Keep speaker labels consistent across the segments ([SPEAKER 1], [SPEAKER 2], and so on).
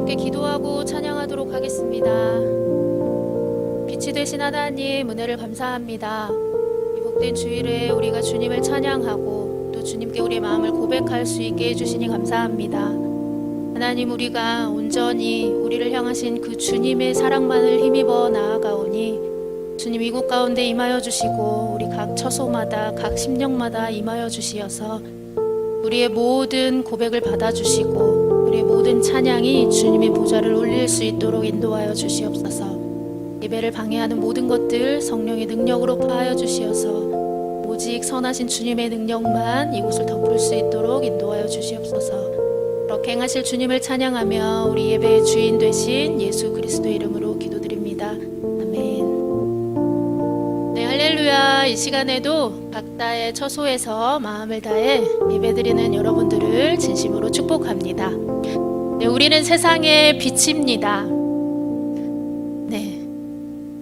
[SPEAKER 1] 함께 기도하고 찬양하도록 하겠습니다. 빛이 되신 하나님, 은혜를 감사합니다. 이 복된 주일에 우리가 주님을 찬양하고 또 주님께 우리의 마음을 고백할 수 있게 해주시니 감사합니다. 하나님, 우리가 온전히 우리를 향하신 그 주님의 사랑만을 힘입어 나아가오니 주님 이곳 가운데 임하여 주시고 우리 각 처소마다 각 심령마다 임하여 주시어서 우리의 모든 고백을 받아주시고 우리의 모든 찬양이 주님의 보좌를 울릴 수 있도록 인도하여 주시옵소서. 예배를 방해하는 모든 것들 성령의 능력으로 파하여 주시어서 오직 선하신 주님의 능력만 이곳을 덮을 수 있도록 인도하여 주시옵소서. 그렇게 행하실 주님을 찬양하며 우리 예배의 주인 되신 예수 그리스도의 이름으로 기도드립니다. 아멘. 네, 할렐루야. 이 시간에도 각자의 처소에서 마음을 다해 예배드리는 여러분들을 진심으로 축복합니다. 네, 우리는 세상의 빛입니다. 네,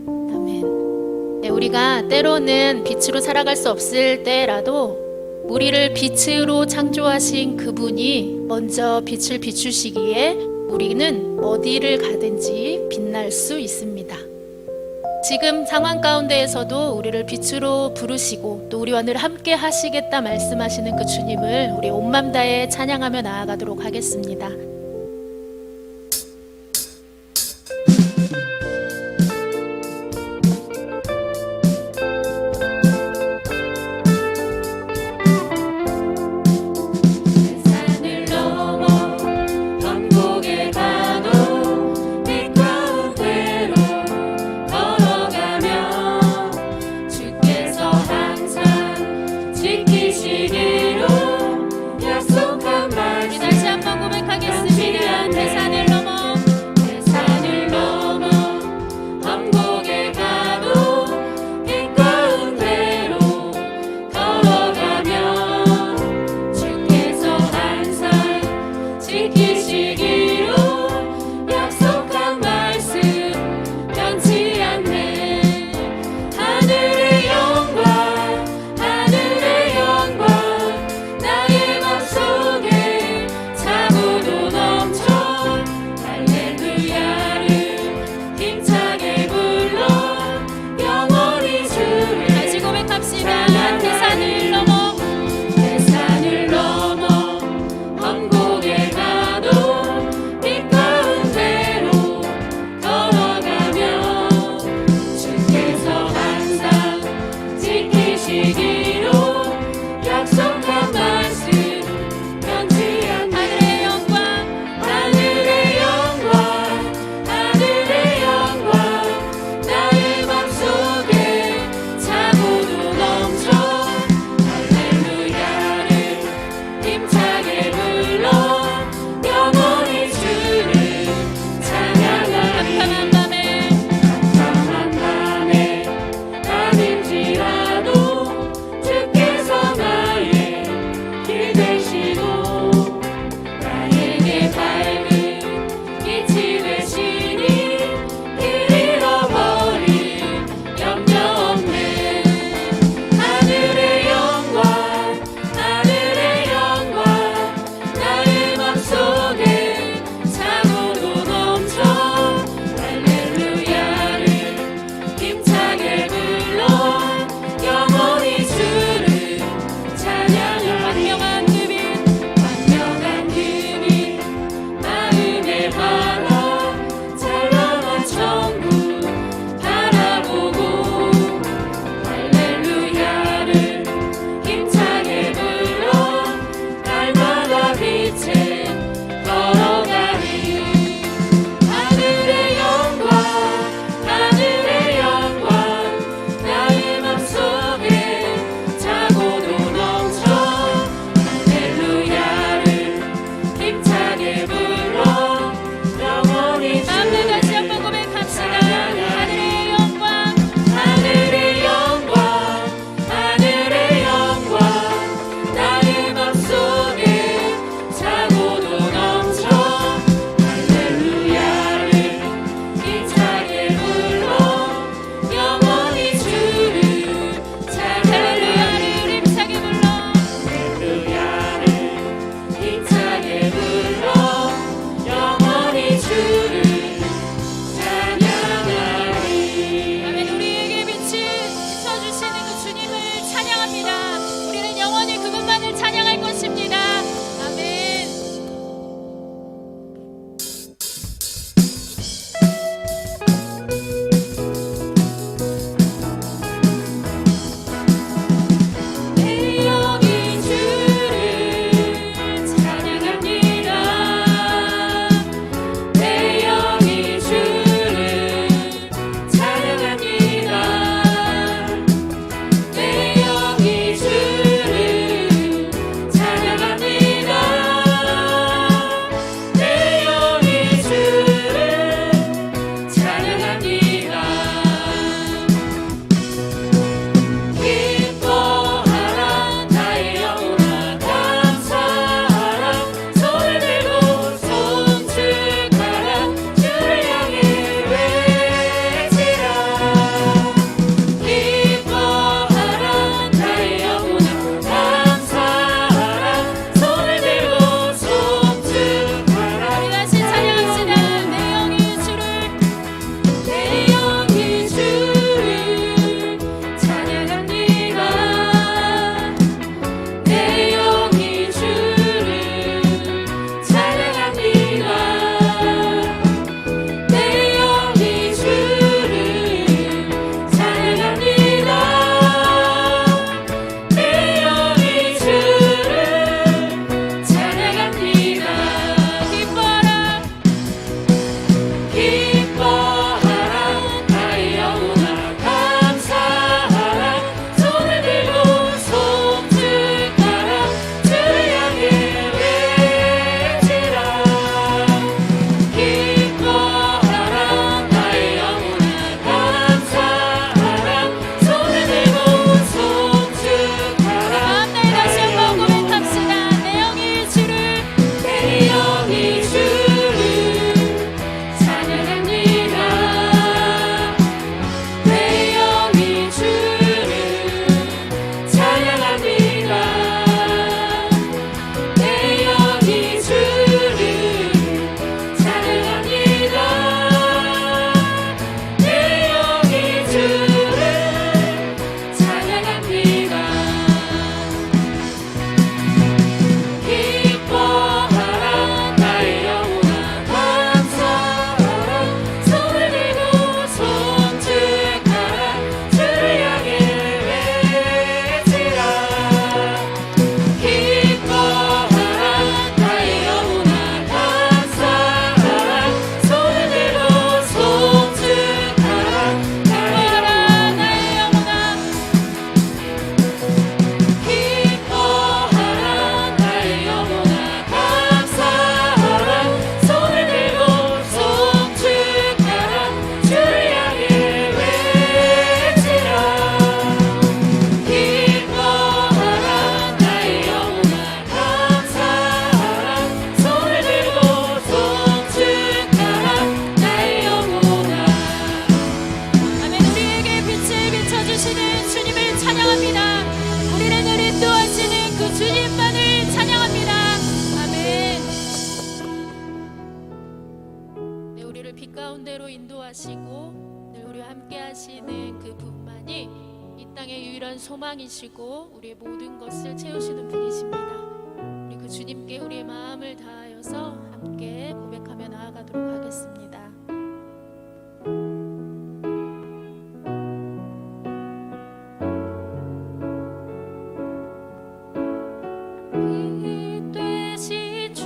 [SPEAKER 1] 아멘. 네, 우리가 때로는 빛으로 살아갈 수 없을 때라도 우리를 빛으로 창조하신 그분이 먼저 빛을 비추시기에 우리는 어디를 가든지 빛날 수 있습니다. 지금 상황 가운데에서도 우리를 빛으로 부르시고 또 우리와 늘 함께 하시겠다 말씀하시는 그 주님을 우리 온 맘 다해 찬양하며 나아가도록 하겠습니다.
[SPEAKER 2] 지키시기로 약속한 말씀
[SPEAKER 1] 다시 한번 고백하겠습니다. 인도하시고 늘 우리와 함께 하시는 그 분만이 이 땅의 유일한 소망이시고 우리의 모든 것을 채우시는 분이십니다. 우리 그 주님께 우리의 마음을 다하여서 함께 고백하며 나아가도록 하겠습니다. 빛 되신 주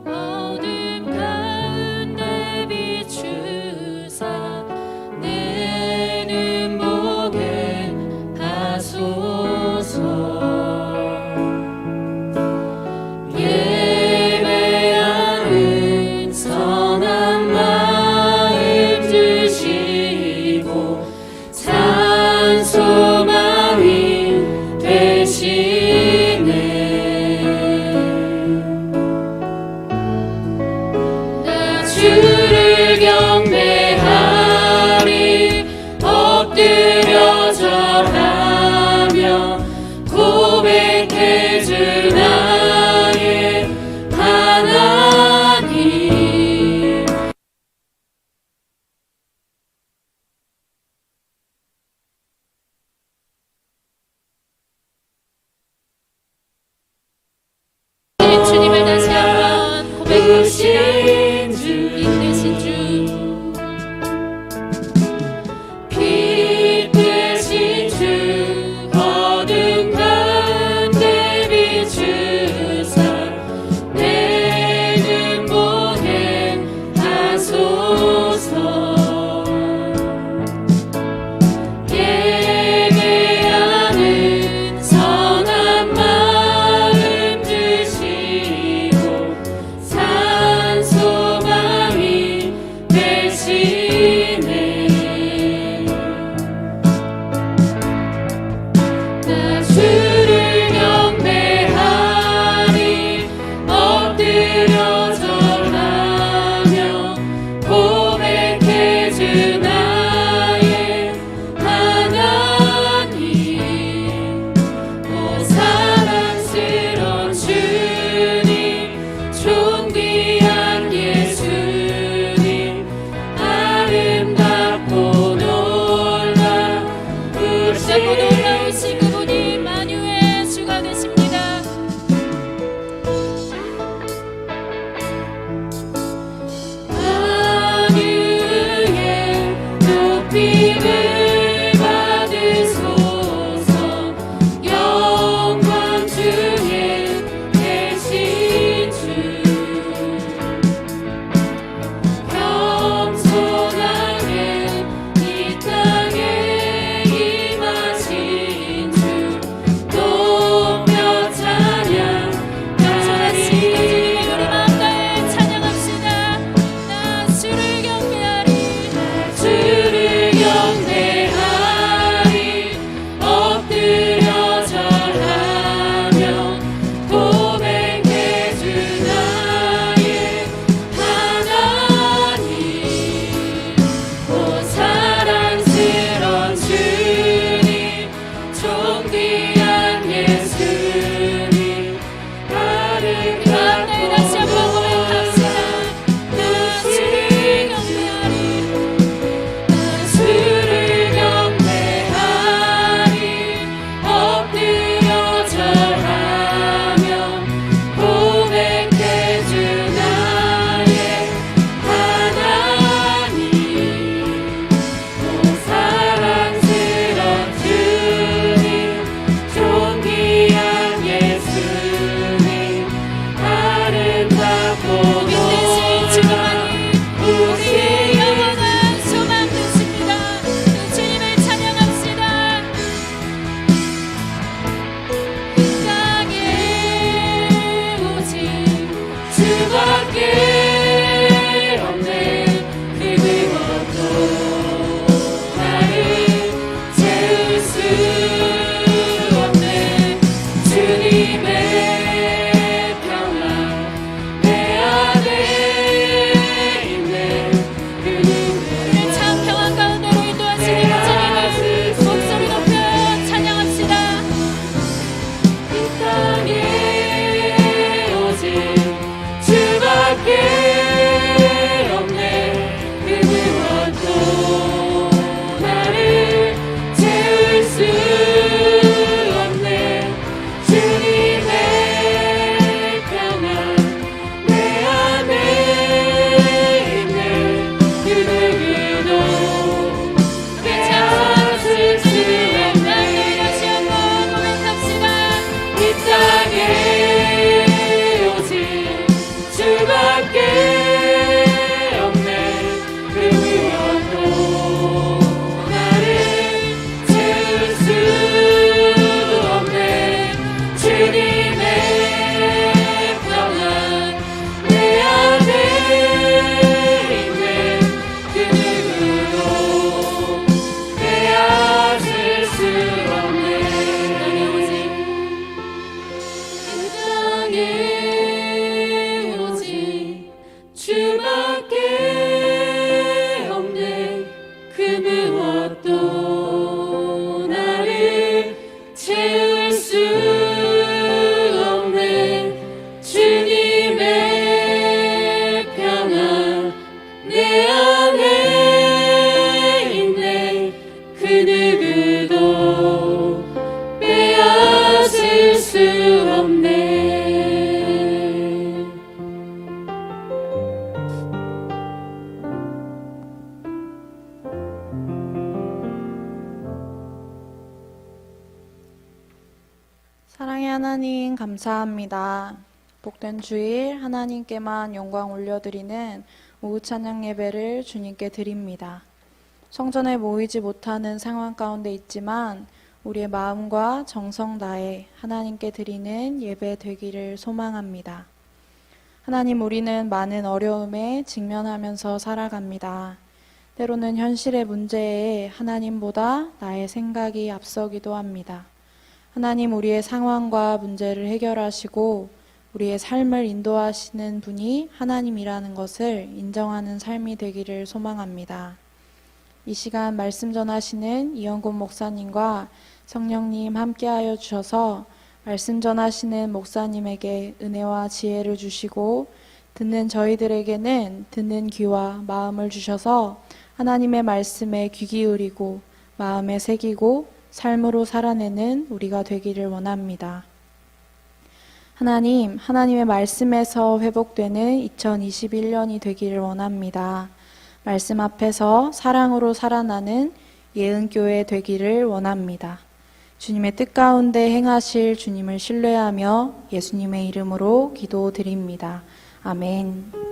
[SPEAKER 1] 어둠 가운데 비추사 내 눈 보게 하소서.
[SPEAKER 2] 땅에 오직 주밖에 없네. 그 무엇도 나를 채울 수도 없네. 주님의 평안 내 안에 있네. 그 누구도 빼앗을 수 없네. 오직 주밖에 없네. 그 무엇도 나를 채울 수 없네. 주님의 평안 내 안에 있네. 그 누구도 빼앗을 수 없네.
[SPEAKER 3] 사랑의 하나님, 감사합니다. 복된 주일 하나님께만 영광 올려드리는 오후 찬양 예배를 주님께 드립니다. 성전에 모이지 못하는 상황 가운데 있지만 우리의 마음과 정성 다해 하나님께 드리는 예배 되기를 소망합니다. 하나님, 우리는 많은 어려움에 직면하면서 살아갑니다. 때로는 현실의 문제에 하나님보다 나의 생각이 앞서기도 합니다. 하나님, 우리의 상황과 문제를 해결하시고 우리의 삶을 인도하시는 분이 하나님이라는 것을 인정하는 삶이 되기를 소망합니다. 이 시간 말씀 전하시는 이영곤 목사님과 성령님 함께하여 주셔서 말씀 전하시는 목사님에게 은혜와 지혜를 주시고 듣는 저희들에게는 듣는 귀와 마음을 주셔서 하나님의 말씀에 귀 기울이고 마음에 새기고 삶으로 살아내는 우리가 되기를 원합니다. 하나님, 하나님의 말씀에서 회복되는 2021년이 되기를 원합니다. 말씀 앞에서 사랑으로 살아나는 예은교회 되기를 원합니다. 주님의 뜻 가운데 행하실 주님을 신뢰하며 예수님의 이름으로 기도드립니다. 아멘.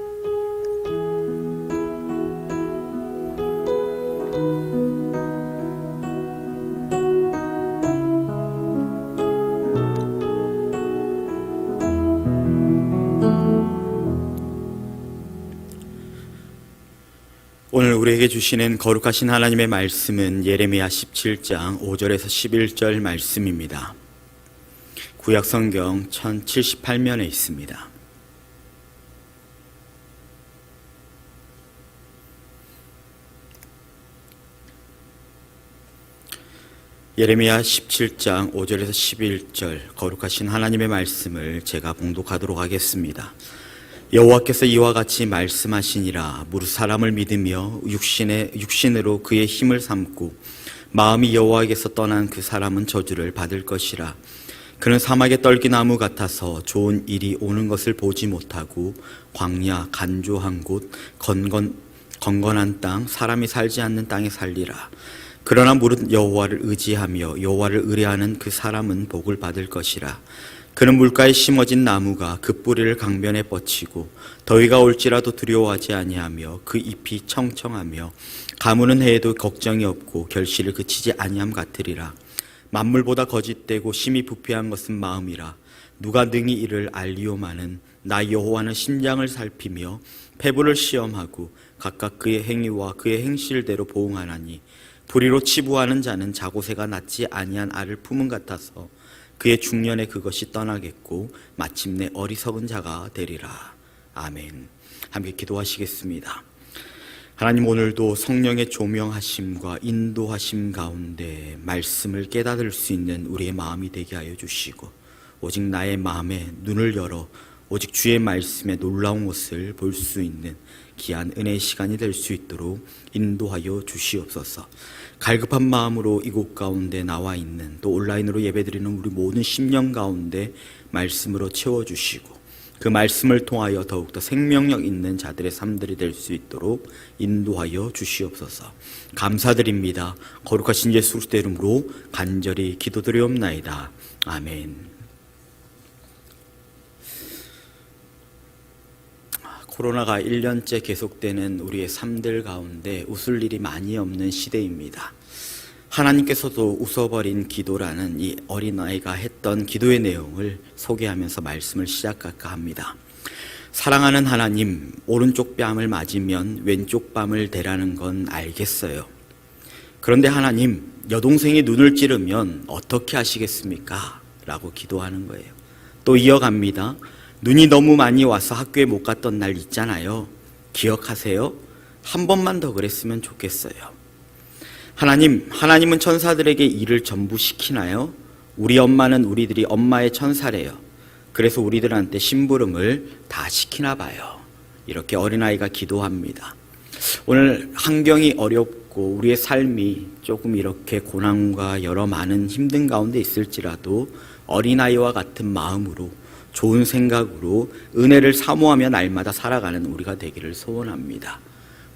[SPEAKER 4] 오늘 우리에게 주시는 거룩하신 하나님의 말씀은 예레미야 17장 5절에서 11절 말씀입니다. 구약 성경 1078면에 있습니다. 예레미야 17장 5절에서 11절 거룩하신 하나님의 말씀을 제가 봉독하도록 하겠습니다. 여호와께서 이와 같이 말씀하시니라. 무릇 사람을 믿으며 육신으로 그의 힘을 삼고 마음이 여호와에게서 떠난 그 사람은 저주를 받을 것이라. 그는 사막의 떨기나무 같아서 좋은 일이 오는 것을 보지 못하고 광야 간조한 곳 건건한 땅 사람이 살지 않는 땅에 살리라. 그러나 무릇 여호와를 의지하며 여호와를 의뢰하는 그 사람은 복을 받을 것이라. 그는 물가에 심어진 나무가 그 뿌리를 강변에 뻗치고 더위가 올지라도 두려워하지 아니하며 그 잎이 청청하며 가무는 해에도 걱정이 없고 결실을 그치지 아니함 같으리라. 만물보다 거짓되고 심히 부패한 것은 마음이라. 누가 능히 이를 알리오마는 나 여호와는 심장을 살피며 폐부를 시험하고 각각 그의 행위와 그의 행실대로 보응하나니 불의로 치부하는 자는 자고새가 낳지 아니한 알을 품은 같아서 그의 중년에 그것이 떠나겠고 마침내 어리석은 자가 되리라. 아멘. 함께 기도하시겠습니다. 하나님, 오늘도 성령의 조명하심과 인도하심 가운데 말씀을 깨닫을 수 있는 우리의 마음이 되게 하여 주시고 오직 나의 마음에 눈을 열어 오직 주의 말씀에 놀라운 것을 볼 수 있는 귀한 은혜의 시간이 될 수 있도록 인도하여 주시옵소서. 갈급한 마음으로 이곳 가운데 나와 있는 또 온라인으로 예배드리는 우리 모든 심령 가운데 말씀으로 채워주시고 그 말씀을 통하여 더욱더 생명력 있는 자들의 삶들이 될 수 있도록 인도하여 주시옵소서. 감사드립니다. 거룩하신 예수 그리스도의 이름으로 간절히 기도드리옵나이다. 아멘. 코로나가 1년째 계속되는 우리의 삶들 가운데 웃을 일이 많이 없는 시대입니다. 하나님께서도 웃어버린 기도라는 이 어린아이가 했던 기도의 내용을 소개하면서 말씀을 시작할까 합니다. 사랑하는 하나님, 오른쪽 뺨을 맞으면 왼쪽 뺨을 대라는 건 알겠어요. 그런데 하나님, 여동생이 눈을 찌르면 어떻게 하시겠습니까? 라고 기도하는 거예요. 또 이어갑니다. 눈이 너무 많이 와서 학교에 못 갔던 날 있잖아요. 기억하세요? 한 번만 더 그랬으면 좋겠어요. 하나님은 천사들에게 일을 전부 시키나요? 우리 엄마는 우리들이 엄마의 천사래요. 그래서 우리들한테 심부름을 다 시키나 봐요. 이렇게 어린아이가 기도합니다. 오늘 환경이 어렵고 우리의 삶이 조금 이렇게 고난과 여러 많은 힘든 가운데 있을지라도 어린아이와 같은 마음으로 좋은 생각으로 은혜를 사모하며 날마다 살아가는 우리가 되기를 소원합니다.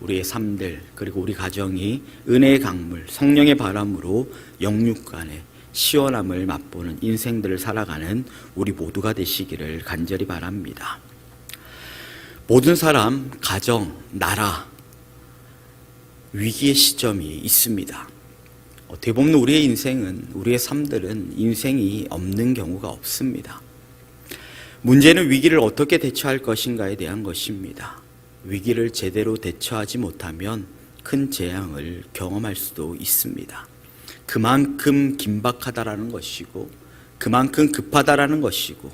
[SPEAKER 4] 우리의 삶들 그리고 우리 가정이 은혜의 강물, 성령의 바람으로 영육간의 시원함을 맛보는 인생들을 살아가는 우리 모두가 되시기를 간절히 바랍니다. 모든 사람, 가정, 나라, 위기의 시점이 있습니다. 어떻게 보면 우리의 인생은, 우리의 삶들은 인생이 없는 경우가 없습니다. 문제는 위기를 어떻게 대처할 것인가에 대한 것입니다. 위기를 제대로 대처하지 못하면 큰 재앙을 경험할 수도 있습니다. 그만큼 긴박하다라는 것이고 그만큼 급하다라는 것이고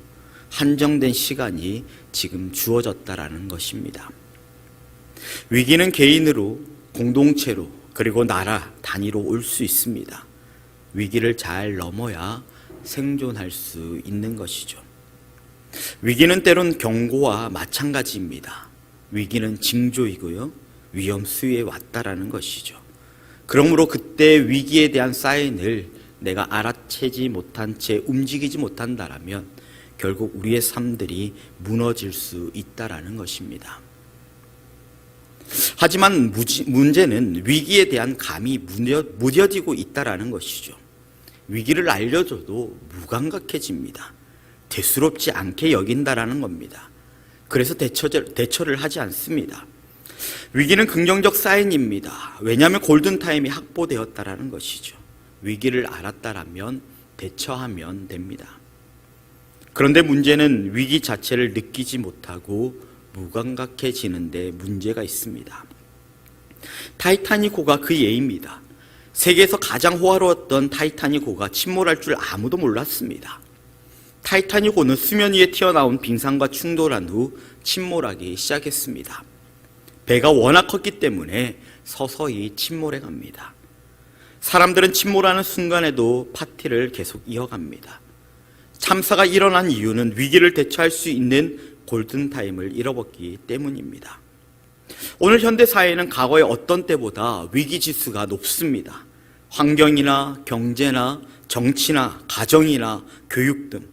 [SPEAKER 4] 한정된 시간이 지금 주어졌다라는 것입니다. 위기는 개인으로, 공동체로, 그리고 나라 단위로 올 수 있습니다. 위기를 잘 넘어야 생존할 수 있는 것이죠. 위기는 때론 경고와 마찬가지입니다. 위기는 징조이고요, 위험 수위에 왔다라는 것이죠. 그러므로 그때 위기에 대한 사인을 내가 알아채지 못한 채 움직이지 못한다라면 결국 우리의 삶들이 무너질 수 있다라는 것입니다. 하지만 문제는 위기에 대한 감이 무뎌지고 있다라는 것이죠. 위기를 알려줘도 무감각해집니다. 대수롭지 않게 여긴다라는 겁니다. 그래서 대처를 하지 않습니다. 위기는 긍정적 사인입니다. 왜냐하면 골든타임이 확보되었다라는 것이죠. 위기를 알았다라면 대처하면 됩니다. 그런데 문제는 위기 자체를 느끼지 못하고 무감각해지는데 문제가 있습니다. 타이타닉호가 그 예입니다. 세계에서 가장 호화로웠던 타이타닉호가 침몰할 줄 아무도 몰랐습니다. 타이타닉호는 수면 위에 튀어나온 빙산과 충돌한 후 침몰하기 시작했습니다. 배가 워낙 컸기 때문에 서서히 침몰해 갑니다. 사람들은 침몰하는 순간에도 파티를 계속 이어갑니다. 참사가 일어난 이유는 위기를 대처할 수 있는 골든타임을 잃어버렸기 때문입니다. 오늘 현대사회는 과거의 어떤 때보다 위기지수가 높습니다. 환경이나 경제나 정치나 가정이나 교육 등.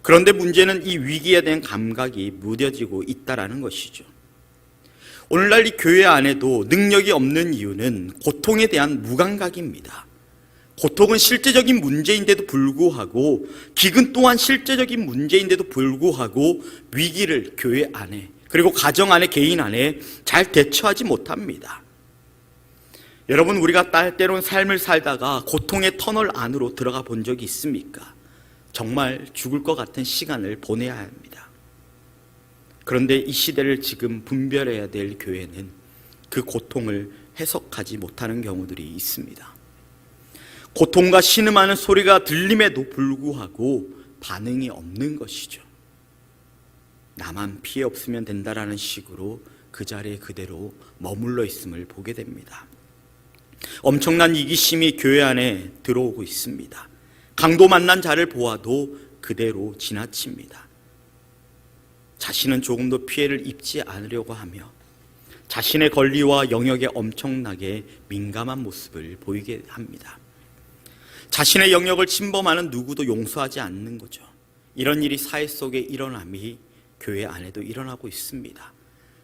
[SPEAKER 4] 그런데 문제는 이 위기에 대한 감각이 무뎌지고 있다는 것이죠. 오늘날 이 교회 안에도 능력이 없는 이유는 고통에 대한 무감각입니다. 고통은 실제적인 문제인데도 불구하고, 기근 또한 실제적인 문제인데도 불구하고 위기를 교회 안에, 그리고 가정 안에, 개인 안에 잘 대처하지 못합니다. 여러분, 우리가 때론 삶을 살다가 고통의 터널 안으로 들어가 본 적이 있습니까? 정말 죽을 것 같은 시간을 보내야 합니다. 그런데 이 시대를 지금 분별해야 될 교회는 그 고통을 해석하지 못하는 경우들이 있습니다. 고통과 신음하는 소리가 들림에도 불구하고 반응이 없는 것이죠. 나만 피해 없으면 된다라는 식으로 그 자리에 그대로 머물러 있음을 보게 됩니다. 엄청난 이기심이 교회 안에 들어오고 있습니다. 강도 만난 자를 보아도 그대로 지나칩니다. 자신은 조금 더 피해를 입지 않으려고 하며 자신의 권리와 영역에 엄청나게 민감한 모습을 보이게 합니다. 자신의 영역을 침범하는 누구도 용서하지 않는 거죠. 이런 일이 사회 속에 일어남이 교회 안에도 일어나고 있습니다.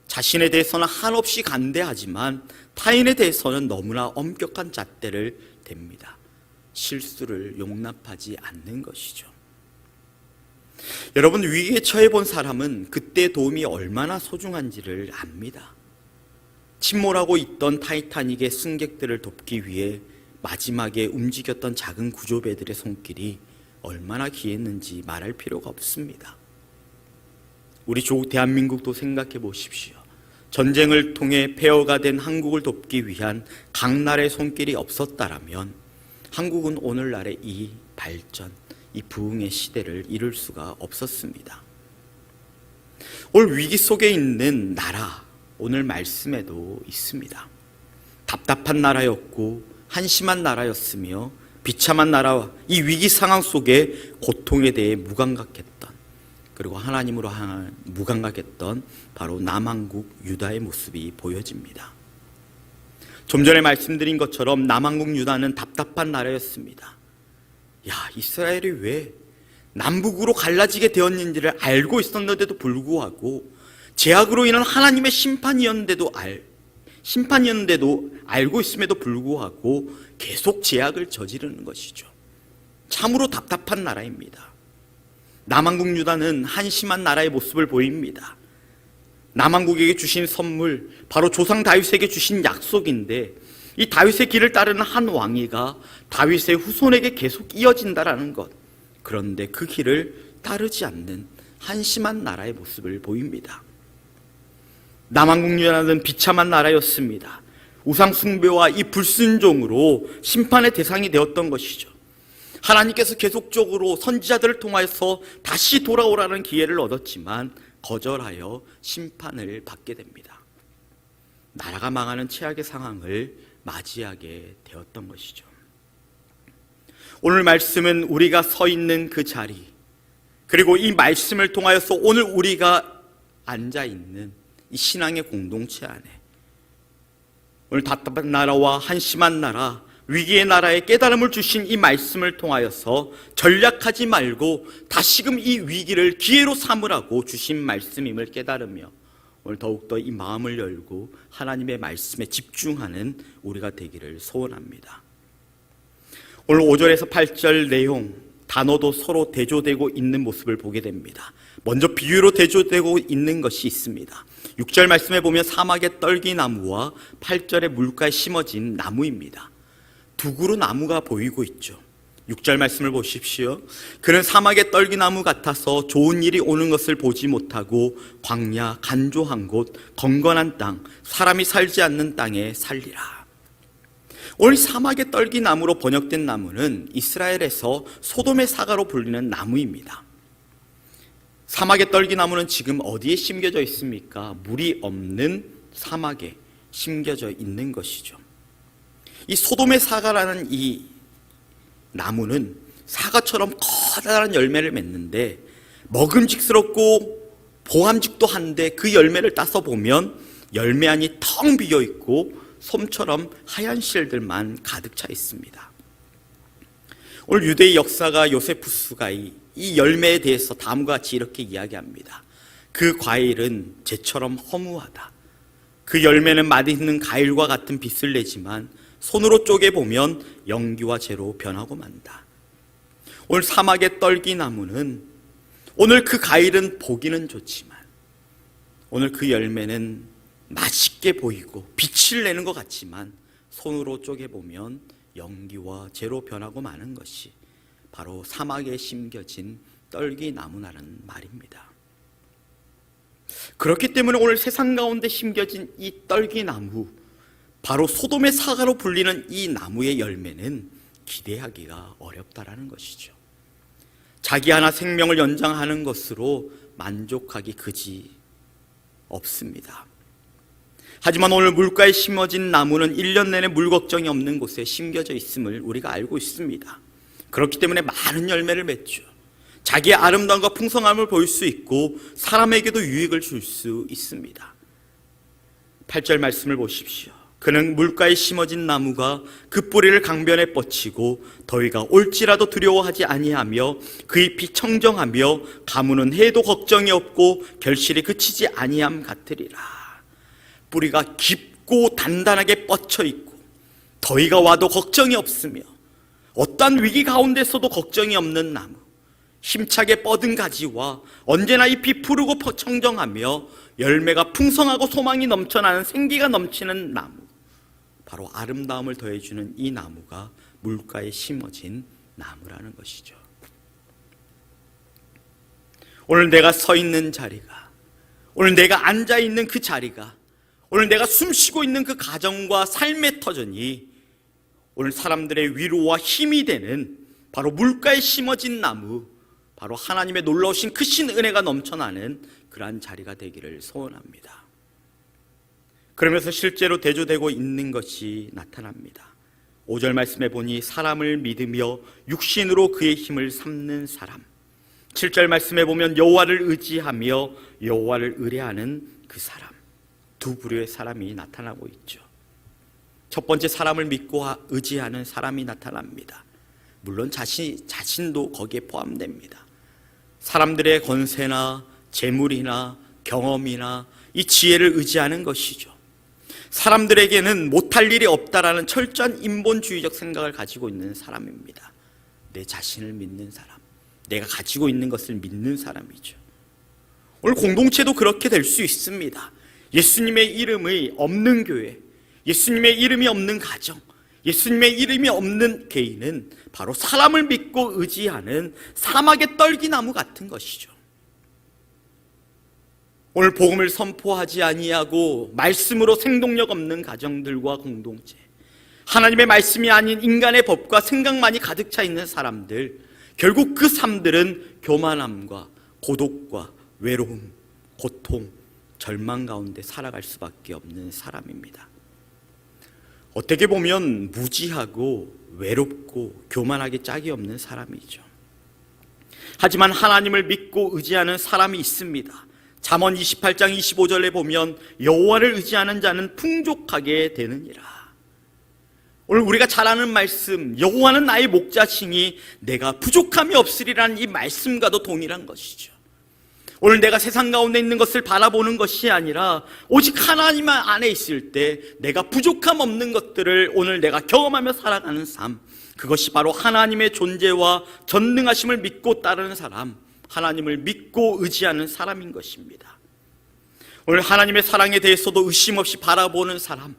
[SPEAKER 4] 자신에 대해서는 한없이 간대하지만 타인에 대해서는 너무나 엄격한 잣대를 댑니다. 실수를 용납하지 않는 것이죠. 여러분, 위기에 처해 본 사람은 그때 도움이 얼마나 소중한지를 압니다. 침몰하고 있던 타이타닉의 승객들을 돕기 위해 마지막에 움직였던 작은 구조배들의 손길이 얼마나 귀했는지 말할 필요가 없습니다. 우리 조국 대한민국도 생각해 보십시오. 전쟁을 통해 폐허가 된 한국을 돕기 위한 각 나라의 손길이 없었다라면 한국은 오늘날의 이 발전, 이 부흥의 시대를 이룰 수가 없었습니다. 올 위기 속에 있는 나라, 오늘 말씀에도 있습니다. 답답한 나라였고 한심한 나라였으며 비참한 나라와 이 위기 상황 속에 고통에 대해 무감각했던, 그리고 하나님으로 향한 무감각했던 바로 남한국 유다의 모습이 보여집니다. 좀 전에 말씀드린 것처럼 남한국 유다는 답답한 나라였습니다. 이스라엘이 왜 남북으로 갈라지게 되었는지를 알고 있었는데도 불구하고, 제약으로 인한 하나님의 심판이었는데도 알고 있음에도 불구하고 계속 제약을 저지르는 것이죠. 참으로 답답한 나라입니다. 남한국 유다는 한심한 나라의 모습을 보입니다. 남한국에게 주신 선물, 바로 조상 다윗에게 주신 약속인데, 이 다윗의 길을 따르는 한 왕위가 다윗의 후손에게 계속 이어진다라는 것, 그런데 그 길을 따르지 않는 한심한 나라의 모습을 보입니다. 남한국 유다는 비참한 나라였습니다. 우상 숭배와 이 불순종으로 심판의 대상이 되었던 것이죠. 하나님께서 계속적으로 선지자들을 통하여서 다시 돌아오라는 기회를 얻었지만 거절하여 심판을 받게 됩니다. 나라가 망하는 최악의 상황을 맞이하게 되었던 것이죠. 오늘 말씀은 우리가 서 있는 그 자리, 그리고 이 말씀을 통하여서 오늘 우리가 앉아있는 이 신앙의 공동체 안에, 오늘 답답한 나라와 한심한 나라, 위기의 나라에 깨달음을 주신 이 말씀을 통하여서 전략하지 말고 다시금 이 위기를 기회로 삼으라고 주신 말씀임을 깨달으며, 오늘 더욱더 이 마음을 열고 하나님의 말씀에 집중하는 우리가 되기를 소원합니다. 오늘 5절에서 8절 내용, 단어도 서로 대조되고 있는 모습을 보게 됩니다. 먼저 비유로 대조되고 있는 것이 있습니다. 6절 말씀에 보면 사막의 떨기나무와 8절의 물가에 심어진 나무입니다. 두 그루 나무가 보이고 있죠. 6절 말씀을 보십시오. 그는 사막의 떨기나무 같아서 좋은 일이 오는 것을 보지 못하고 광야, 간조한 곳, 건건한 땅, 사람이 살지 않는 땅에 살리라. 오늘 사막의 떨기나무로 번역된 나무는 이스라엘에서 소돔의 사과로 불리는 나무입니다. 사막의 떨기나무는 지금 어디에 심겨져 있습니까? 물이 없는 사막에 심겨져 있는 것이죠. 이 소돔의 사과라는 이 나무는 사과처럼 커다란 열매를 맺는데 먹음직스럽고 보암직도 한데, 그 열매를 따서 보면 열매 안이 텅 비어 있고 솜처럼 하얀 실들만 가득 차 있습니다. 오늘 유대의 역사가 요세푸스가 이 열매에 대해서 다음과 같이 이렇게 이야기합니다. 그 과일은 재처럼 허무하다. 그 열매는 맛있는 과일과 같은 빛을 내지만 손으로 쪼개보면 연기와 재로 변하고 만다. 오늘 사막의 떨기나무는, 오늘 그 과일은 보기는 좋지만 오늘 그 열매는 맛있게 보이고 빛을 내는 것 같지만 손으로 쪼개보면 연기와 재로 변하고 마는 것이 바로 사막에 심겨진 떨기나무라는 말입니다. 그렇기 때문에 오늘 세상 가운데 심겨진 이 떨기나무, 바로 소돔의 사과로 불리는 이 나무의 열매는 기대하기가 어렵다라는 것이죠. 자기 하나 생명을 연장하는 것으로 만족하기 그지 없습니다. 하지만 오늘 물가에 심어진 나무는 1년 내내 물 걱정이 없는 곳에 심겨져 있음을 우리가 알고 있습니다. 그렇기 때문에 많은 열매를 맺죠. 자기의 아름다움과 풍성함을 보일 수 있고 사람에게도 유익을 줄 수 있습니다. 8절 말씀을 보십시오. 그는 물가에 심어진 나무가 그 뿌리를 강변에 뻗치고 더위가 올지라도 두려워하지 아니하며 그 잎이 청정하며 가무는 해도 걱정이 없고 결실이 그치지 아니함 같으리라. 뿌리가 깊고 단단하게 뻗쳐 있고 더위가 와도 걱정이 없으며 어떠한 위기 가운데서도 걱정이 없는 나무, 힘차게 뻗은 가지와 언제나 잎이 푸르고 청정하며 열매가 풍성하고 소망이 넘쳐나는 생기가 넘치는 나무, 바로 아름다움을 더해주는 이 나무가 물가에 심어진 나무라는 것이죠. 오늘 내가 서 있는 자리가, 오늘 내가 앉아 있는 그 자리가, 오늘 내가 숨쉬고 있는 그 가정과 삶의 터전이 오늘 사람들의 위로와 힘이 되는 바로 물가에 심어진 나무, 바로 하나님의 놀라우신 크신 은혜가 넘쳐나는 그러한 자리가 되기를 소원합니다. 그러면서 실제로 대조되고 있는 것이 나타납니다. 5절 말씀에 보니 사람을 믿으며 육신으로 그의 힘을 삼는 사람, 7절 말씀에 보면 여호와를 의지하며 여호와를 의뢰하는 그 사람, 두 부류의 사람이 나타나고 있죠. 첫 번째, 사람을 믿고 의지하는 사람이 나타납니다. 물론 자신도 거기에 포함됩니다. 사람들의 권세나 재물이나 경험이나 이 지혜를 의지하는 것이죠. 사람들에게는 못할 일이 없다라는 철저한 인본주의적 생각을 가지고 있는 사람입니다. 내 자신을 믿는 사람, 내가 가지고 있는 것을 믿는 사람이죠. 오늘 공동체도 그렇게 될 수 있습니다. 예수님의 이름이 없는 교회, 예수님의 이름이 없는 가정, 예수님의 이름이 없는 개인은 바로 사람을 믿고 의지하는 사막의 떨기나무 같은 것이죠. 오늘 복음을 선포하지 아니하고 말씀으로 생동력 없는 가정들과 공동체, 하나님의 말씀이 아닌 인간의 법과 생각만이 가득 차 있는 사람들, 결국 그 삶들은 교만함과 고독과 외로움, 고통, 절망 가운데 살아갈 수밖에 없는 사람입니다. 어떻게 보면 무지하고 외롭고 교만하게 짝이 없는 사람이죠. 하지만 하나님을 믿고 의지하는 사람이 있습니다. 잠언 28장 25절에 보면 여호와를 의지하는 자는 풍족하게 되느니라. 오늘 우리가 잘 아는 말씀, 여호와는 나의 목자시니 내가 부족함이 없으리라는 이 말씀과도 동일한 것이죠. 오늘 내가 세상 가운데 있는 것을 바라보는 것이 아니라 오직 하나님 안에 있을 때 내가 부족함 없는 것들을 오늘 내가 경험하며 살아가는 삶, 그것이 바로 하나님의 존재와 전능하심을 믿고 따르는 사람, 하나님을 믿고 의지하는 사람인 것입니다. 오늘 하나님의 사랑에 대해서도 의심 없이 바라보는 사람,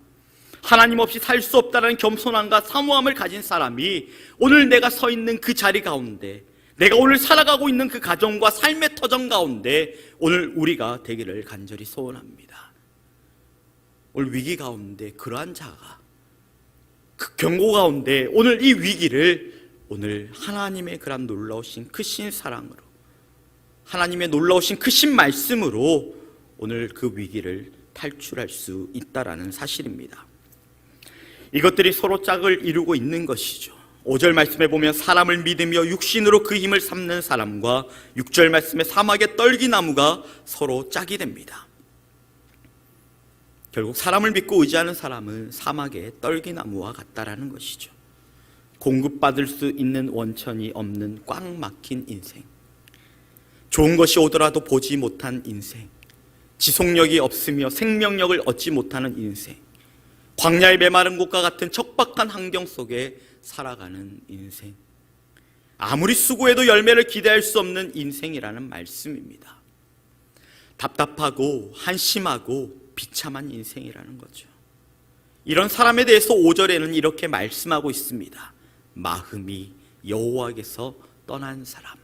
[SPEAKER 4] 하나님 없이 살 수 없다는 겸손함과 사모함을 가진 사람이 오늘 내가 서 있는 그 자리 가운데, 내가 오늘 살아가고 있는 그 가정과 삶의 터전 가운데 오늘 우리가 되기를 간절히 소원합니다. 오늘 위기 가운데 그러한 자가, 그 경고 가운데 오늘 이 위기를 오늘 하나님의 그런 놀라우신 크신 사랑으로, 하나님의 놀라우신 크신 말씀으로 오늘 그 위기를 탈출할 수 있다라는 사실입니다. 이것들이 서로 짝을 이루고 있는 것이죠. 5절 말씀에 보면 사람을 믿으며 육신으로 그 힘을 삼는 사람과 6절 말씀에 사막의 떨기나무가 서로 짝이 됩니다. 결국 사람을 믿고 의지하는 사람은 사막의 떨기나무와 같다라는 것이죠. 공급받을 수 있는 원천이 없는 꽉 막힌 인생, 좋은 것이 오더라도 보지 못한 인생, 지속력이 없으며 생명력을 얻지 못하는 인생, 광야의 메마른 곳과 같은 척박한 환경 속에 살아가는 인생, 아무리 수고해도 열매를 기대할 수 없는 인생이라는 말씀입니다. 답답하고 한심하고 비참한 인생이라는 거죠. 이런 사람에 대해서 5절에는 이렇게 말씀하고 있습니다. 마음이 여호와에게서 떠난 사람.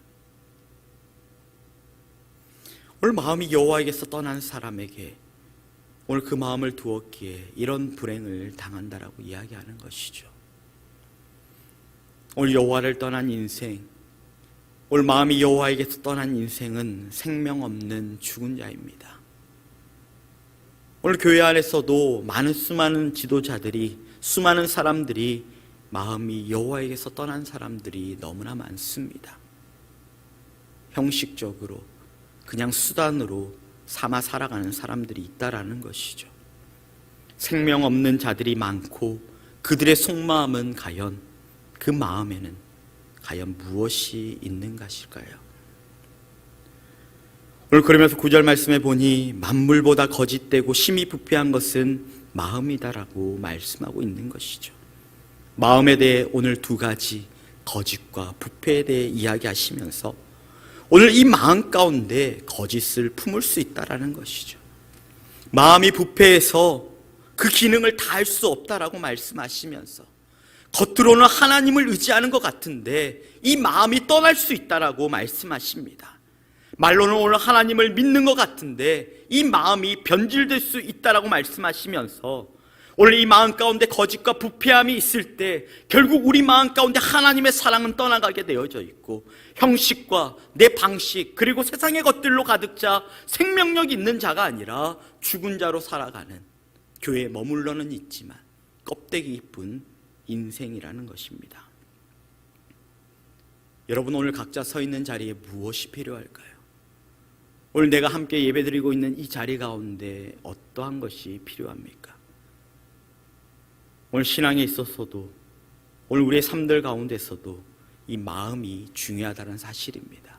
[SPEAKER 4] 오늘 마음이 여호와에게서 떠난 사람에게 오늘 그 마음을 두었기에 이런 불행을 당한다라고 이야기하는 것이죠. 오늘 여호와를 떠난 인생, 오늘 마음이 여호와에게서 떠난 인생은 생명 없는 죽은 자입니다. 오늘 교회 안에서도 수많은 지도자들이, 수많은 사람들이 마음이 여호와에게서 떠난 사람들이 너무나 많습니다. 형식적으로 그냥 수단으로 삼아 살아가는 사람들이 있다라는 것이죠. 생명 없는 자들이 많고 그들의 속마음은 과연, 그 마음에는 과연 무엇이 있는 것일까요? 오늘 그러면서 9절 말씀에 보니 만물보다 거짓되고 심히 부패한 것은 마음이다라고 말씀하고 있는 것이죠. 마음에 대해 오늘 두 가지, 거짓과 부패에 대해 이야기하시면서 오늘 이 마음 가운데 거짓을 품을 수 있다라는 것이죠. 마음이 부패해서 그 기능을 다 할 수 없다라고 말씀하시면서 겉으로는 하나님을 의지하는 것 같은데 이 마음이 떠날 수 있다라고 말씀하십니다. 말로는 오늘 하나님을 믿는 것 같은데 이 마음이 변질될 수 있다라고 말씀하시면서 오늘 이 마음 가운데 거짓과 부패함이 있을 때 결국 우리 마음 가운데 하나님의 사랑은 떠나가게 되어져 있고 형식과 내 방식 그리고 세상의 것들로 가득 차 생명력 있는 자가 아니라 죽은 자로 살아가는 교회에 머물러는 있지만 껍데기 이쁜 인생이라는 것입니다. 여러분, 오늘 각자 서 있는 자리에 무엇이 필요할까요? 오늘 내가 함께 예배드리고 있는 이 자리 가운데 어떠한 것이 필요합니까? 오늘 신앙에 있어서도 오늘 우리의 삶들 가운데서도 이 마음이 중요하다는 사실입니다.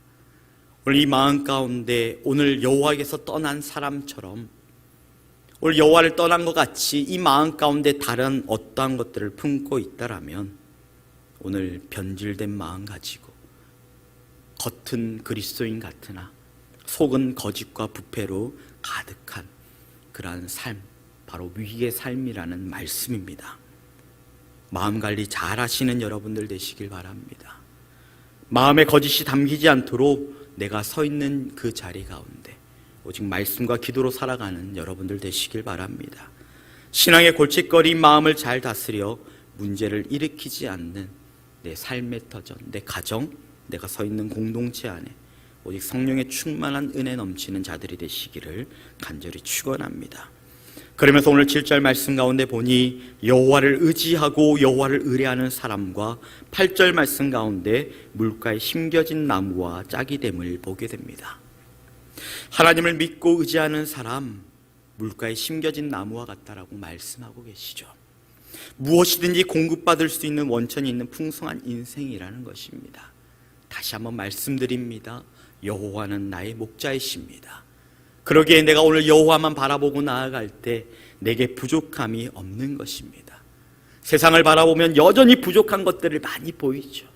[SPEAKER 4] 오늘 이 마음 가운데 오늘 여호와에게서 떠난 사람처럼 오늘 여호와를 떠난 것 같이 이 마음 가운데 다른 어떠한 것들을 품고 있다라면 오늘 변질된 마음 가지고 겉은 그리스도인 같으나 속은 거짓과 부패로 가득한 그러한 삶, 바로 위기의 삶이라는 말씀입니다. 마음 관리 잘 하시는 여러분들 되시길 바랍니다. 마음에 거짓이 담기지 않도록 내가 서 있는 그 자리 가운데 오직 말씀과 기도로 살아가는 여러분들 되시길 바랍니다. 신앙의 골칫거리인 마음을 잘 다스려 문제를 일으키지 않는 내 삶의 터전, 내 가정, 내가 서 있는 공동체 안에 오직 성령의 충만한 은혜 넘치는 자들이 되시기를 간절히 축원합니다. 그러면서 오늘 7절 말씀 가운데 보니 여호와를 의지하고 여호와를 의뢰하는 사람과 8절 말씀 가운데 물가에 심겨진 나무와 짝이 됨을 보게 됩니다. 하나님을 믿고 의지하는 사람, 물가에 심겨진 나무와 같다라고 말씀하고 계시죠. 무엇이든지 공급받을 수 있는 원천이 있는 풍성한 인생이라는 것입니다. 다시 한번 말씀드립니다. 여호와는 나의 목자이십니다. 그러기에 내가 오늘 여호와만 바라보고 나아갈 때 내게 부족함이 없는 것입니다. 세상을 바라보면 여전히 부족한 것들을 많이 보이죠.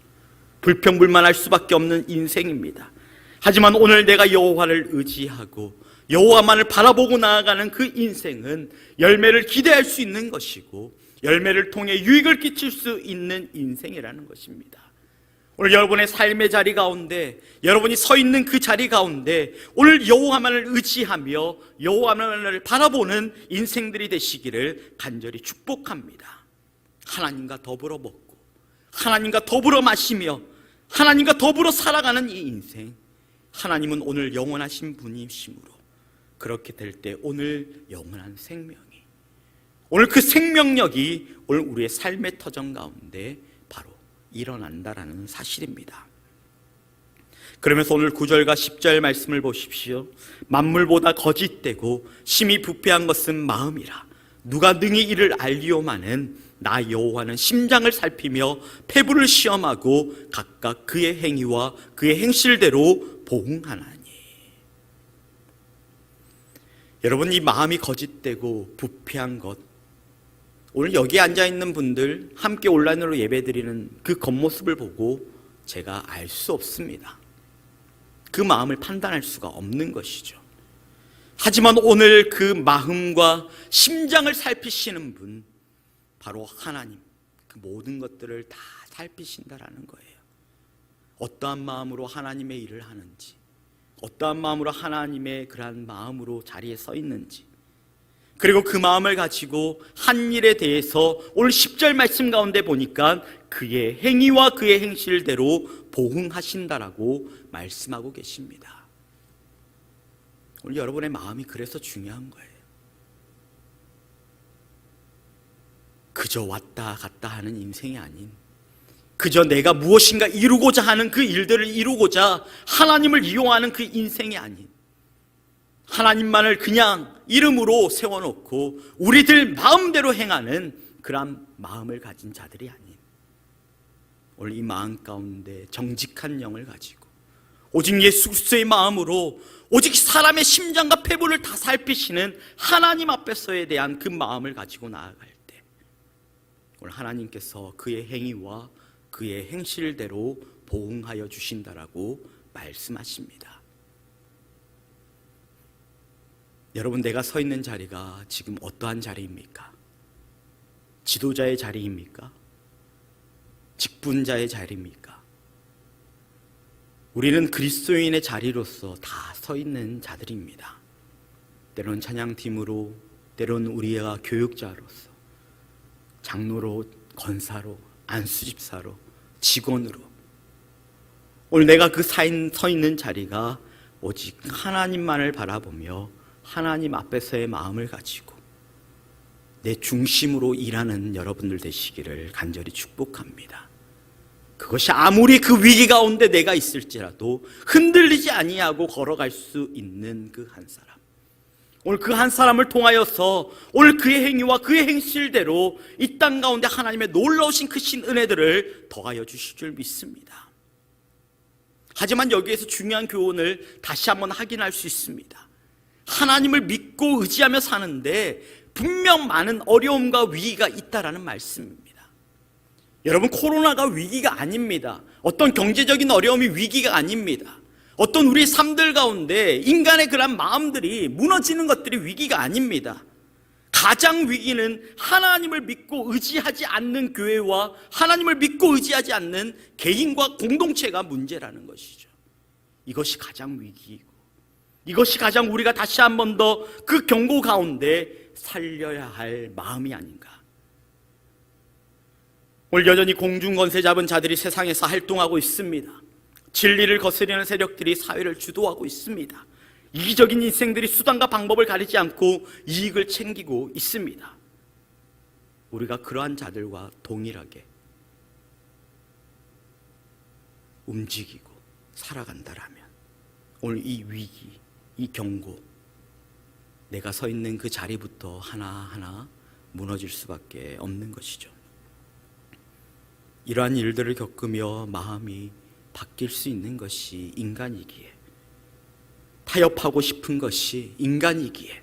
[SPEAKER 4] 불평불만할 수밖에 없는 인생입니다. 하지만 오늘 내가 여호와를 의지하고 여호와만을 바라보고 나아가는 그 인생은 열매를 기대할 수 있는 것이고 열매를 통해 유익을 끼칠 수 있는 인생이라는 것입니다. 오늘 여러분의 삶의 자리 가운데 여러분이 서 있는 그 자리 가운데 오늘 여호와만을 의지하며 여호와만을 바라보는 인생들이 되시기를 간절히 축복합니다. 하나님과 더불어 먹고 하나님과 더불어 마시며 하나님과 더불어 살아가는 이 인생, 하나님은 오늘 영원하신 분이시므로 그렇게 될 때 오늘 영원한 생명이 오늘 그 생명력이 오늘 우리의 삶의 터전 가운데 바로 일어난다라는 사실입니다. 그러면서 오늘 9절과 10절 말씀을 보십시오. 만물보다 거짓되고 심히 부패한 것은 마음이라 누가 능히 이를 알리오마는 나 여호와는 심장을 살피며 폐부를 시험하고 각각 그의 행위와 그의 행실대로 보응하나니. 여러분, 이 마음이 거짓되고 부패한 것, 오늘 여기 앉아있는 분들 함께 온라인으로 예배드리는 그 겉모습을 보고 제가 알 수 없습니다. 그 마음을 판단할 수가 없는 것이죠. 하지만 오늘 그 마음과 심장을 살피시는 분, 바로 하나님, 그 모든 것들을 다 살피신다라는 거예요. 어떠한 마음으로 하나님의 일을 하는지, 어떠한 마음으로 하나님의 그러한 마음으로 자리에 서 있는지, 그리고 그 마음을 가지고 한 일에 대해서 오늘 10절 말씀 가운데 보니까 그의 행위와 그의 행실대로 보응하신다라고 말씀하고 계십니다. 오늘 여러분의 마음이 그래서 중요한 거예요. 그저 왔다 갔다 하는 인생이 아닌, 그저 내가 무엇인가 이루고자 하는 그 일들을 이루고자 하나님을 이용하는 그 인생이 아닌, 하나님만을 그냥 이름으로 세워놓고 우리들 마음대로 행하는 그런 마음을 가진 자들이 아닌, 오늘 이 마음 가운데 정직한 영을 가지고 오직 예수 그리스도의 마음으로 오직 사람의 심장과 폐부를 다 살피시는 하나님 앞에서에 대한 그 마음을 가지고 나아갈 때 오늘 하나님께서 그의 행위와 그의 행실대로 보응하여 주신다라고 말씀하십니다. 여러분, 내가 서 있는 자리가 지금 어떠한 자리입니까? 지도자의 자리입니까? 직분자의 자리입니까? 우리는 그리스도인의 자리로서 다 서 있는 자들입니다. 때론 찬양팀으로, 때론 우리가 교육자로서, 장로로, 권사로, 안수집사로, 직원으로, 오늘 내가 그 서 있는 자리가 오직 하나님만을 바라보며 하나님 앞에서의 마음을 가지고 내 중심으로 일하는 여러분들 되시기를 간절히 축복합니다. 그것이 아무리 그 위기 가운데 내가 있을지라도 흔들리지 아니하고 걸어갈 수 있는 그 한 사람, 오늘 그 한 사람을 통하여서 오늘 그의 행위와 그의 행실대로 이 땅 가운데 하나님의 놀라우신 크신 은혜들을 더하여 주실 줄 믿습니다. 하지만 여기에서 중요한 교훈을 다시 한번 확인할 수 있습니다. 하나님을 믿고 의지하며 사는데 분명 많은 어려움과 위기가 있다라는 말씀입니다. 여러분, 코로나가 위기가 아닙니다. 어떤 경제적인 어려움이 위기가 아닙니다. 어떤 우리 삶들 가운데 인간의 그런 마음들이 무너지는 것들이 위기가 아닙니다. 가장 위기는 하나님을 믿고 의지하지 않는 교회와 하나님을 믿고 의지하지 않는 개인과 공동체가 문제라는 것이죠. 이것이 가장 위기이고, 이것이 가장 우리가 다시 한 번 더 그 경고 가운데 살려야 할 마음이 아닌가. 오늘 여전히 공중권세 잡은 자들이 세상에서 활동하고 있습니다. 진리를 거스르는 세력들이 사회를 주도하고 있습니다. 이기적인 인생들이 수단과 방법을 가리지 않고 이익을 챙기고 있습니다. 우리가 그러한 자들과 동일하게 움직이고 살아간다라면 오늘 이 위기, 이 경고, 내가 서 있는 그 자리부터 하나하나 무너질 수밖에 없는 것이죠. 이러한 일들을 겪으며 마음이 바뀔 수 있는 것이 인간이기에, 타협하고 싶은 것이 인간이기에,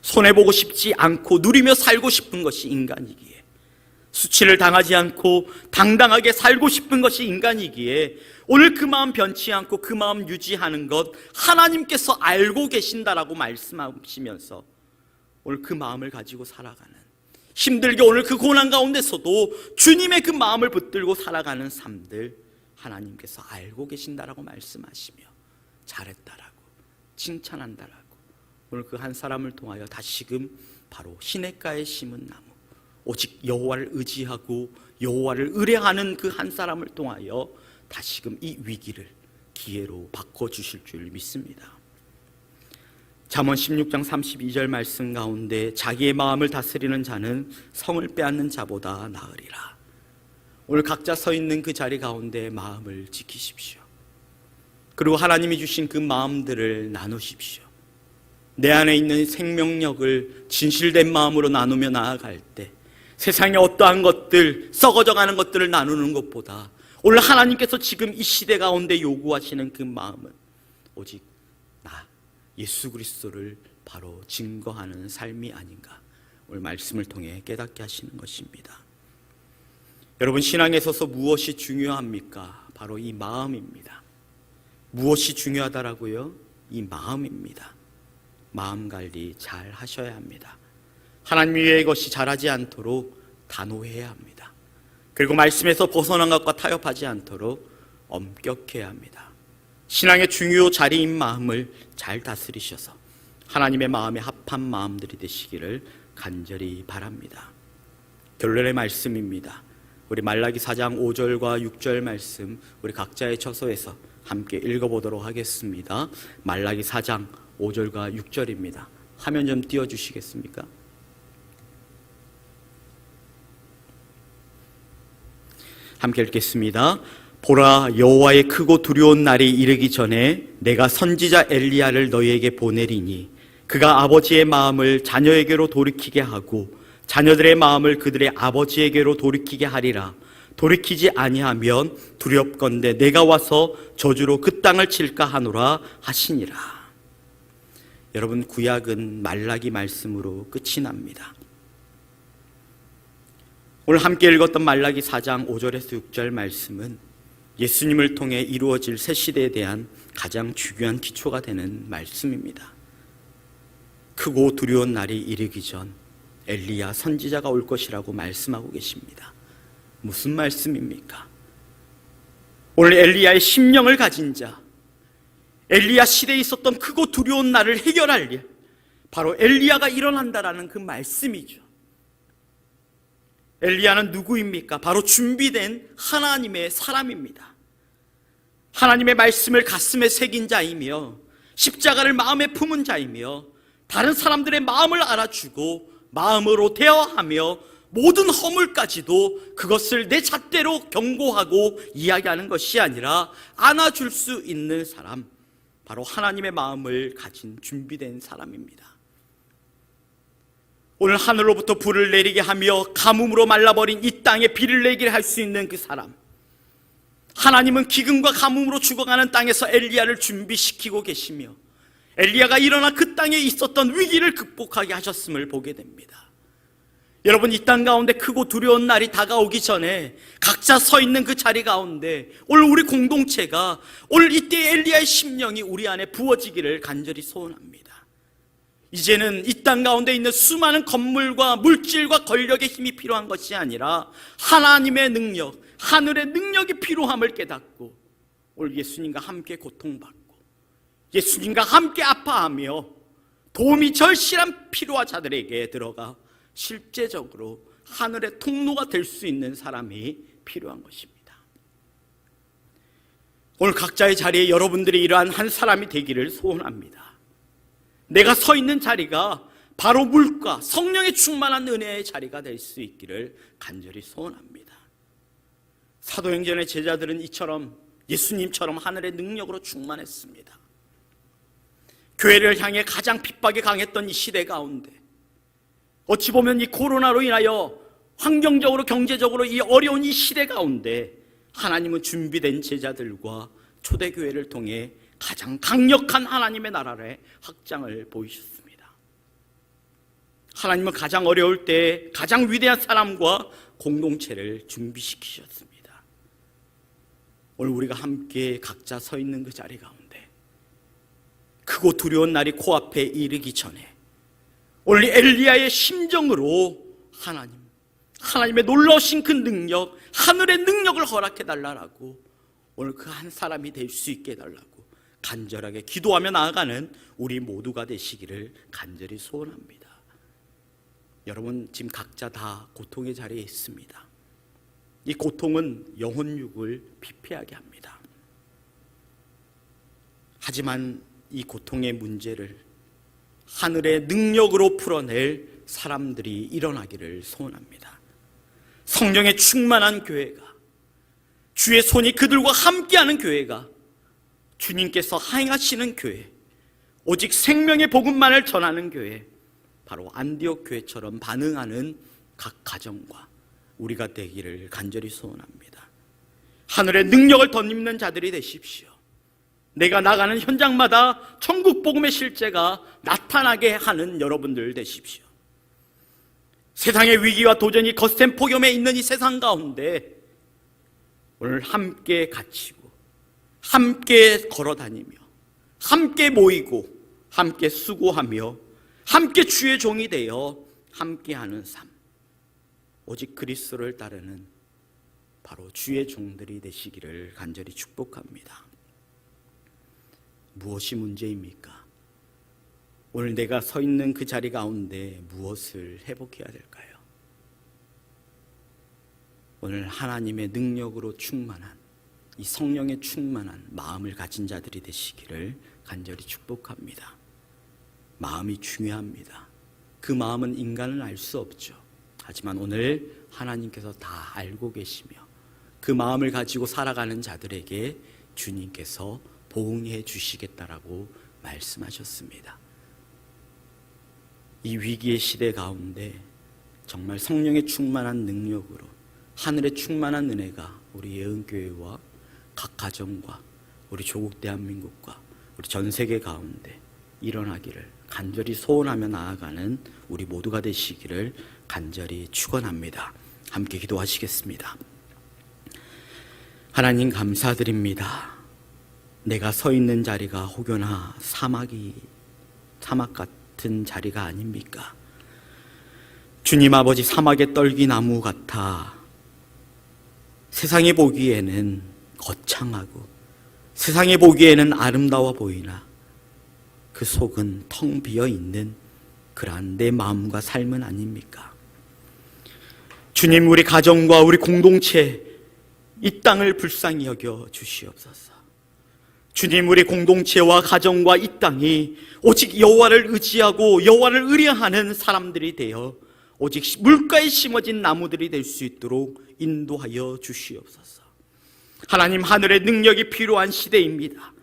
[SPEAKER 4] 손해보고 싶지 않고 누리며 살고 싶은 것이 인간이기에, 수치를 당하지 않고 당당하게 살고 싶은 것이 인간이기에 오늘 그 마음 변치 않고 그 마음 유지하는 것 하나님께서 알고 계신다라고 말씀하시면서 오늘 그 마음을 가지고 살아가는, 힘들게 오늘 그 고난 가운데서도 주님의 그 마음을 붙들고 살아가는 삶들 하나님께서 알고 계신다라고 말씀하시며 잘했다라고 칭찬한다라고 오늘 그 한 사람을 통하여 다시금 바로 시냇가에 심은 나무, 오직 여호와를 의지하고 여호와를 의뢰하는 그 한 사람을 통하여 다시금 이 위기를 기회로 바꿔주실 줄 믿습니다. 잠언 16장 32절 말씀 가운데 자기의 마음을 다스리는 자는 성을 빼앗는 자보다 나으리라. 오늘 각자 서 있는 그 자리 가운데 마음을 지키십시오. 그리고 하나님이 주신 그 마음들을 나누십시오. 내 안에 있는 생명력을 진실된 마음으로 나누며 나아갈 때 세상의 어떠한 것들, 썩어져가는 것들을 나누는 것보다 오늘 하나님께서 지금 이 시대 가운데 요구하시는 그 마음은 오직 나 예수 그리스도를 바로 증거하는 삶이 아닌가, 오늘 말씀을 통해 깨닫게 하시는 것입니다. 여러분, 신앙에 있어서 무엇이 중요합니까? 바로 이 마음입니다. 무엇이 중요하다라고요? 이 마음입니다. 마음 관리 잘 하셔야 합니다. 하나님 위에 것이 자라지 않도록 단호해야 합니다. 그리고 말씀에서 벗어난 것과 타협하지 않도록 엄격해야 합니다. 신앙의 중요 자리인 마음을 잘 다스리셔서 하나님의 마음에 합한 마음들이 되시기를 간절히 바랍니다. 결론의 말씀입니다. 우리 말라기 4장 5절과 6절 말씀 우리 각자의 처소에서 함께 읽어보도록 하겠습니다. 말라기 4장 5절과 6절입니다. 화면 좀 띄워주시겠습니까? 함께 읽겠습니다. 보라, 여호와의 크고 두려운 날이 이르기 전에 내가 선지자 엘리야를 너희에게 보내리니 그가 아버지의 마음을 자녀에게로 돌이키게 하고 자녀들의 마음을 그들의 아버지에게로 돌이키게 하리라. 돌이키지 아니하면 두렵건대 내가 와서 저주로 그 땅을 칠까 하노라 하시니라. 여러분, 구약은 말라기 말씀으로 끝이 납니다. 오늘 함께 읽었던 말라기 4장 5절에서 6절 말씀은 예수님을 통해 이루어질 새 시대에 대한 가장 중요한 기초가 되는 말씀입니다. 크고 두려운 날이 이르기 전 엘리야 선지자가 올 것이라고 말씀하고 계십니다. 무슨 말씀입니까? 오늘 엘리야의 심령을 가진 자, 엘리야 시대에 있었던 크고 두려운 날을 해결할 일, 바로 엘리야가 일어난다라는 그 말씀이죠. 엘리야는 누구입니까? 바로 준비된 하나님의 사람입니다. 하나님의 말씀을 가슴에 새긴 자이며 십자가를 마음에 품은 자이며 다른 사람들의 마음을 알아주고 마음으로 대화하며 모든 허물까지도 그것을 내 잣대로 경고하고 이야기하는 것이 아니라 안아줄 수 있는 사람, 바로 하나님의 마음을 가진 준비된 사람입니다. 오늘 하늘로부터 불을 내리게 하며 가뭄으로 말라버린 이 땅에 비를 내게 할 수 있는 그 사람, 하나님은 기근과 가뭄으로 죽어가는 땅에서 엘리야를 준비시키고 계시며 엘리야가 일어나 그 땅에 있었던 위기를 극복하게 하셨음을 보게 됩니다. 여러분, 이 땅 가운데 크고 두려운 날이 다가오기 전에 각자 서 있는 그 자리 가운데 오늘 우리 공동체가 오늘 이때 엘리야의 심령이 우리 안에 부어지기를 간절히 소원합니다. 이제는 이 땅 가운데 있는 수많은 건물과 물질과 권력의 힘이 필요한 것이 아니라 하나님의 능력, 하늘의 능력이 필요함을 깨닫고 오늘 예수님과 함께 고통받고 예수님과 함께 아파하며 도움이 절실한 필요한 자들에게 들어가 실제적으로 하늘의 통로가 될 수 있는 사람이 필요한 것입니다. 오늘 각자의 자리에 여러분들이 이러한 한 사람이 되기를 소원합니다. 내가 서 있는 자리가 바로 물과 성령의 충만한 은혜의 자리가 될 수 있기를 간절히 소원합니다. 사도행전의 제자들은 이처럼 예수님처럼 하늘의 능력으로 충만했습니다. 교회를 향해 가장 핍박이 강했던 이 시대 가운데 어찌 보면 이 코로나로 인하여 환경적으로 경제적으로 이 어려운 이 시대 가운데 하나님은 준비된 제자들과 초대교회를 통해 가장 강력한 하나님의 나라의 확장을 보이셨습니다. 하나님은 가장 어려울 때 가장 위대한 사람과 공동체를 준비시키셨습니다. 오늘 우리가 함께 각자 서 있는 그 자리 가운데 크고 두려운 날이 코앞에 이르기 전에 오늘 엘리야의 심정으로 하나님의 놀라우신 그 능력, 하늘의 능력을 허락해달라고 오늘 그 한 사람이 될 수 있게 해달라고 간절하게 기도하며 나아가는 우리 모두가 되시기를 간절히 소원합니다. 여러분, 지금 각자 다 고통의 자리에 있습니다. 이 고통은 영혼육을 피폐하게 합니다. 하지만 이 고통의 문제를 하늘의 능력으로 풀어낼 사람들이 일어나기를 소원합니다. 성령의 충만한 교회가, 주의 손이 그들과 함께하는 교회가, 주님께서 행하시는 교회, 오직 생명의 복음만을 전하는 교회, 바로 안디옥 교회처럼 반응하는 각 가정과 우리가 되기를 간절히 소원합니다. 하늘의 능력을 덧입는 자들이 되십시오. 내가 나가는 현장마다 천국 복음의 실제가 나타나게 하는 여러분들 되십시오. 세상의 위기와 도전이 거센 폭염에 있는 이 세상 가운데 오늘 함께 갇히고 함께 걸어다니며 함께 모이고 함께 수고하며 함께 주의 종이 되어 함께하는 삶, 오직 그리스도를 따르는 바로 주의 종들이 되시기를 간절히 축복합니다. 무엇이 문제입니까? 오늘 내가 서 있는 그 자리 가운데 무엇을 회복해야 될까요? 오늘 하나님의 능력으로 충만한 이 성령의 충만한 마음을 가진 자들이 되시기를 간절히 축복합니다. 마음이 중요합니다. 그 마음은 인간은 알 수 없죠. 하지만 오늘 하나님께서 다 알고 계시며 그 마음을 가지고 살아가는 자들에게 주님께서 보응해 주시겠다라고 말씀하셨습니다. 이 위기의 시대 가운데 정말 성령의 충만한 능력으로 하늘의 충만한 은혜가 우리 예은교회와 각 가정과 우리 조국 대한민국과 우리 전 세계 가운데 일어나기를 간절히 소원하며 나아가는 우리 모두가 되시기를 간절히 축원합니다. 함께 기도하시겠습니다. 하나님 감사드립니다. 내가 서 있는 자리가 혹여나 사막 같은 자리가 아닙니까? 주님 아버지, 사막의 떨기나무 같아 세상에 보기에는 거창하고 세상에 보기에는 아름다워 보이나 그 속은 텅 비어 있는 그러한 내 마음과 삶은 아닙니까? 주님, 우리 가정과 우리 공동체 이 땅을 불쌍히 여겨 주시옵소서. 주님, 우리 공동체와 가정과 이 땅이 오직 여호와를 의지하고 여호와를 의뢰하는 사람들이 되어 오직 물가에 심어진 나무들이 될 수 있도록 인도하여 주시옵소서. 하나님, 하늘의 능력이 필요한 시대입니다.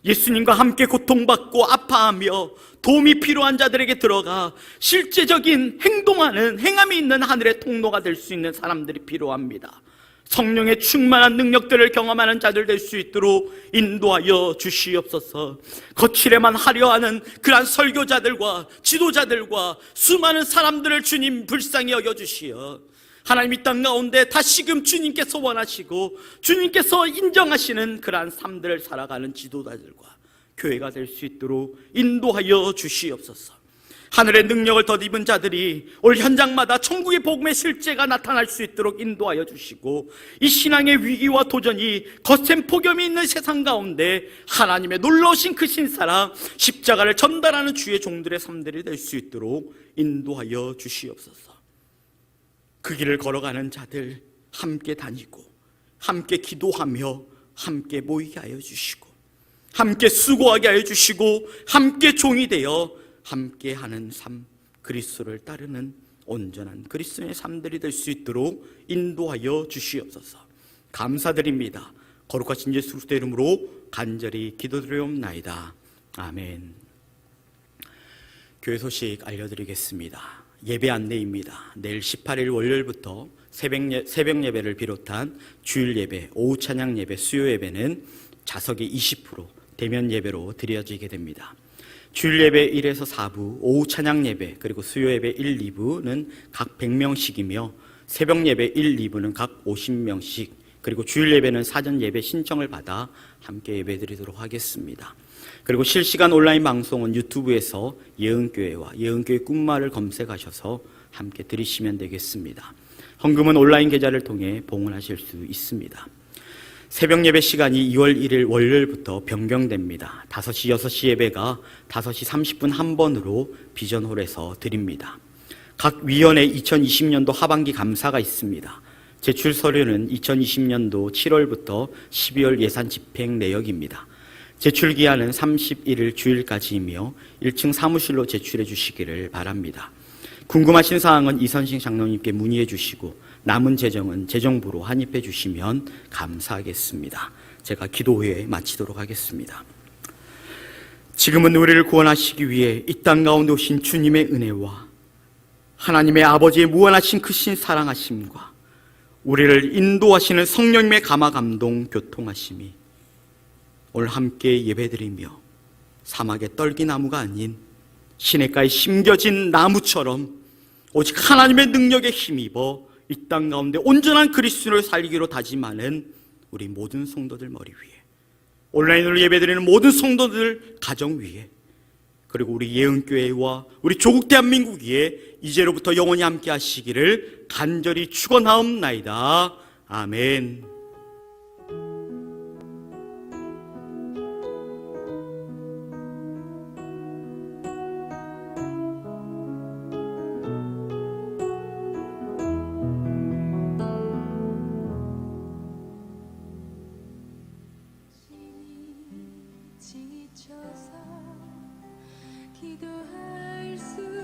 [SPEAKER 4] 예수님과 함께 고통받고 아파하며 도움이 필요한 자들에게 들어가 실제적인 행함이 있는 하늘의 통로가 될 수 있는 사람들이 필요합니다. 성령의 충만한 능력들을 경험하는 자들 될 수 있도록 인도하여 주시옵소서. 거칠에만 하려 하는 그러한 설교자들과 지도자들과 수많은 사람들을 주님 불쌍히 여겨주시어 하나님, 이 땅 가운데 다시금 주님께서 원하시고 주님께서 인정하시는 그러한 삶들을 살아가는 지도자들과 교회가 될 수 있도록 인도하여 주시옵소서. 하늘의 능력을 덧입은 자들이 올 현장마다 천국의 복음의 실제가 나타날 수 있도록 인도하여 주시고, 이 신앙의 위기와 도전이 거센 폭염이 있는 세상 가운데 하나님의 놀라우신 그 신사랑 십자가를 전달하는 주의 종들의 삶들이 될 수 있도록 인도하여 주시옵소서. 그 길을 걸어가는 자들 함께 다니고 함께 기도하며 함께 모이게 하여 주시고 함께 수고하게 하여 주시고 함께 종이 되어 함께 하는 삶, 그리스도를 따르는 온전한 그리스도의 삶들이 될 수 있도록 인도하여 주시옵소서. 감사드립니다. 거룩하신 예수 그리스도의 이름으로 간절히 기도드리옵나이다. 아멘. 교회 소식 알려드리겠습니다. 예배 안내입니다. 내일 18일 월요일부터 새벽 예배를 비롯한 주일 예배, 오후 찬양 예배, 수요 예배는 좌석이 20% 대면 예배로 드려지게 됩니다. 주일 예배 1에서 4부, 오후 찬양 예배, 그리고 수요 예배 1, 2부는 각 100명씩이며 새벽 예배 1, 2부는 각 50명씩, 그리고 주일 예배는 사전 예배 신청을 받아 함께 예배 드리도록 하겠습니다. 그리고 실시간 온라인 방송은 유튜브에서 예은교회와 예은교회 꿈마을 검색하셔서 함께 들으시면 되겠습니다. 헌금은 온라인 계좌를 통해 봉헌하실 수 있습니다. 새벽 예배 시간이 2월 1일 월요일부터 변경됩니다. 5시, 6시 예배가 5시 30분 한 번으로 비전홀에서 드립니다. 각 위원회 2020년도 하반기 감사가 있습니다. 제출 서류는 2020년도 7월부터 12월 예산 집행 내역입니다. 제출 기한은 31일 주일까지이며 1층 사무실로 제출해 주시기를 바랍니다. 궁금하신 사항은 이선식 장로님께 문의해 주시고 남은 재정은 재정부로 환입해 주시면 감사하겠습니다. 제가 기도 후에 마치도록 하겠습니다. 지금은 우리를 구원하시기 위해 이 땅 가운데 오신 주님의 은혜와 하나님의 아버지의 무한하신 크신 사랑하심과 우리를 인도하시는 성령님의 감화 감동 교통하심이 오늘 함께 예배드리며 사막의 떨기나무가 아닌 시냇가에 심겨진 나무처럼 오직 하나님의 능력에 힘입어 이 땅 가운데 온전한 그리스도를 살기로 다짐하는 우리 모든 성도들 머리 위에, 온라인으로 예배드리는 모든 성도들 가정 위에, 그리고 우리 예은교회와 우리 조국 대한민국 위에 이제로부터 영원히 함께 하시기를 간절히 축원하옵나이다. 아멘.
[SPEAKER 2] 지쳐서 기도할 수